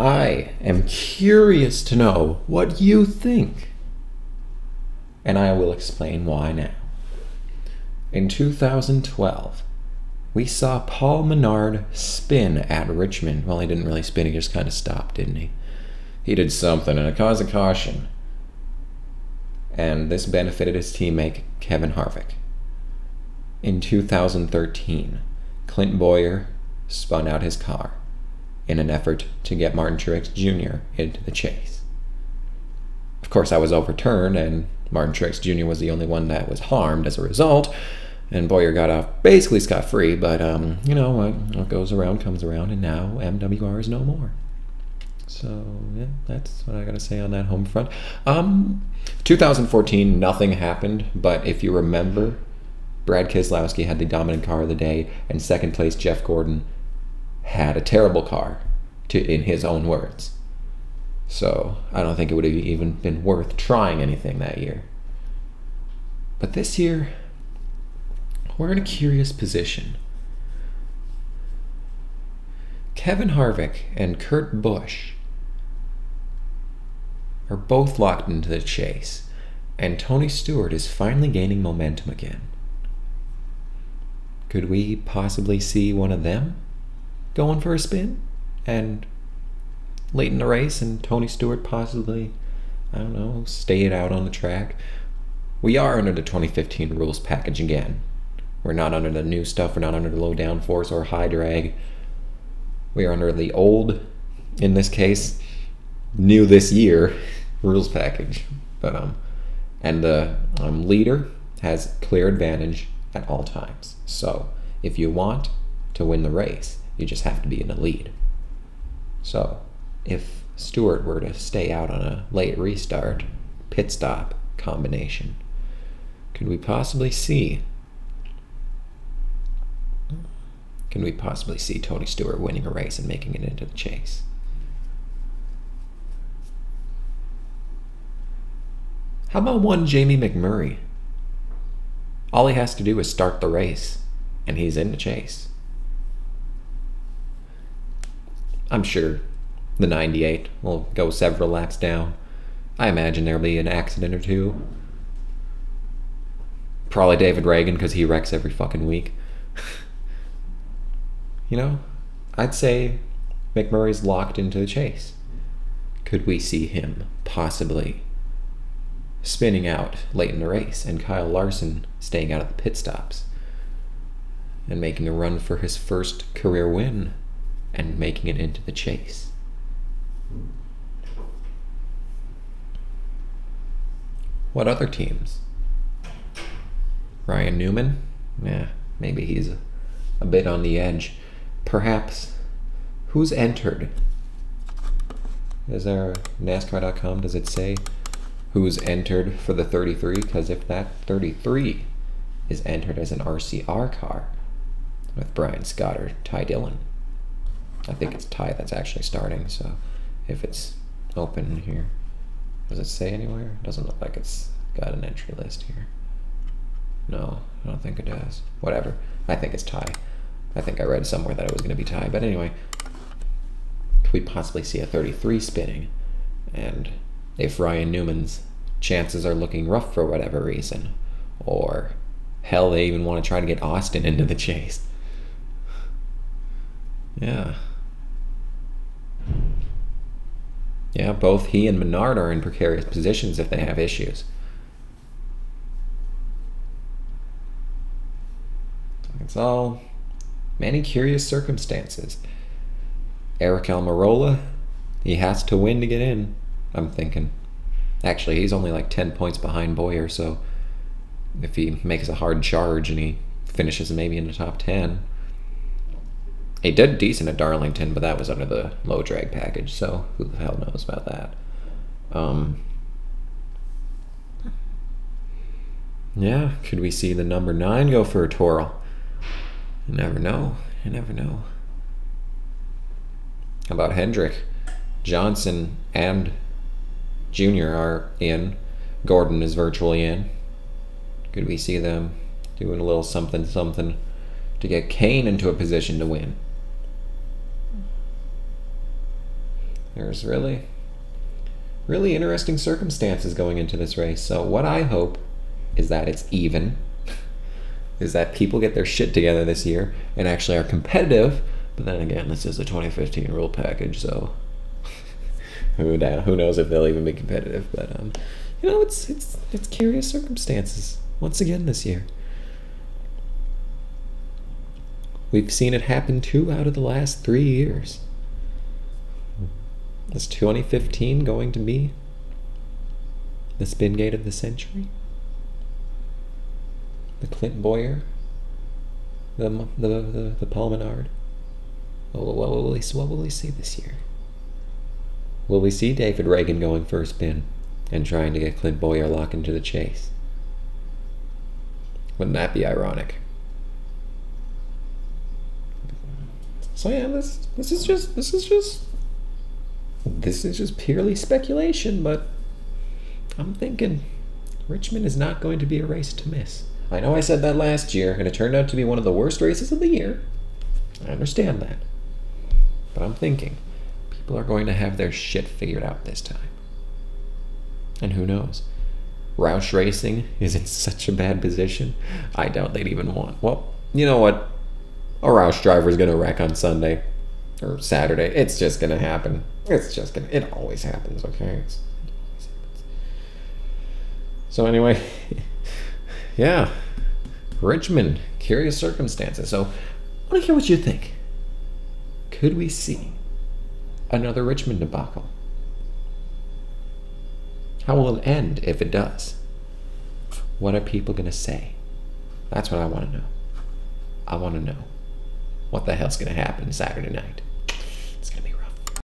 I am curious to know what you think, and I will explain why now. In 2012, we saw Paul Menard spin at Richmond. Well, he didn't really spin, he just kind of stopped, didn't he? He did something, and it caused a caution. And this benefited his teammate, Kevin Harvick. In 2013, Clint Bowyer spun out his car in an effort to get Martin Truex Jr. into the chase. Of course, that was overturned, and Martin Truex Jr. was the only one that was harmed as a result, and Bowyer got off basically scot-free, but, you know, what goes around comes around, and now MWR is no more. So, yeah, that's what I gotta say on that home front. 2014, nothing happened, but if you remember, Brad Keselowski had the dominant car of the day, and second place Jeff Gordon had a terrible car, in his own words. So, I don't think it would have even been worth trying anything that year. But this year, we're in a curious position. Kevin Harvick and Kurt Busch are both locked into the chase, and Tony Stewart is finally gaining momentum again. Could we possibly see one of them going for a spin and late in the race, and Tony Stewart possibly, I don't know, stay it out on the track? We are under the 2015 rules package again. We're not under the new stuff, we're not under the low downforce or high drag. We are under the old, in this case, new this year, rules package. But and the leader has clear advantage at all times. So if you want to win the race, you just have to be in the lead. So if Stewart were to stay out on a late restart, pit stop combination, could we possibly see Tony Stewart winning a race and making it into the chase? How about one Jamie McMurray? All he has to do is start the race, and he's in the chase. I'm sure the 98 will go several laps down. I imagine there'll be an accident or two. Probably David Reagan, because he wrecks every fucking week. You know, I'd say McMurray's locked into the chase. Could we see him possibly spinning out late in the race, and Kyle Larson staying out of the pit stops and making a run for his first career win and making it into the chase? What other teams? Ryan Newman? Yeah, maybe he's a bit on the edge. Perhaps. Who's entered? Is there NASCAR.com? Does it say who's entered for the 33? Because if that 33 is entered as an RCR car with Brian Scott or Ty Dillon, I think it's Ty that's actually starting. So if it's open here, does it say anywhere? It doesn't look like it's got an entry list here. No, I don't think it does. Whatever. I think it's Ty. I think I read somewhere that it was going to be Ty. But anyway, could we possibly see a 33 spinning? And if Ryan Newman's chances are looking rough for whatever reason, or hell, they even want to try to get Austin into the chase. Yeah. Yeah, both he and Menard are in precarious positions if they have issues. It's all many curious circumstances. Eric Almirola, he has to win to get in, I'm thinking. Actually, he's only like 10 points behind Bowyer, so if he makes a hard charge and he finishes maybe in the top 10. He did decent at Darlington, but that was under the low drag package, so who the hell knows about that. Yeah, could we see the number 9 go for a twirl? You never know. You never know. How about Hendrick? Johnson and Jr. are in. Gordon is virtually in. Could we see them doing a little something to get Kane into a position to win? There's really interesting circumstances going into this race. So what I hope is that it's even, is that people get their shit together this year and actually are competitive. But then again, this is a 2015 rule package, so who knows if they'll even be competitive. But it's curious circumstances once again this year. We've seen it happen 2 out of the last 3 years. Is 2015 going to be the spin gate of the century? The Clint Boyer? The Paul Menard? What will we see this year? Will we see David Reagan going for a spin and trying to get Clint Boyer locked into the chase? Wouldn't that be ironic? So yeah, this is just purely speculation, but I'm thinking Richmond is not going to be a race to miss. I know I said that last year, and it turned out to be one of the worst races of the year. I understand that. But I'm thinking people are going to have their shit figured out this time. And who knows? Roush Racing is in such a bad position, I doubt they'd even want. Well, you know what? A Roush driver is going to wreck on Sunday or Saturday. It's just going to happen. It always happens, okay? It always happens. So anyway, yeah, Richmond, curious circumstances. So I want to hear what you think. Could we see another Richmond debacle? How will it end if it does? What are people going to say? That's what I want to know. I want to know what the hell's going to happen Saturday night.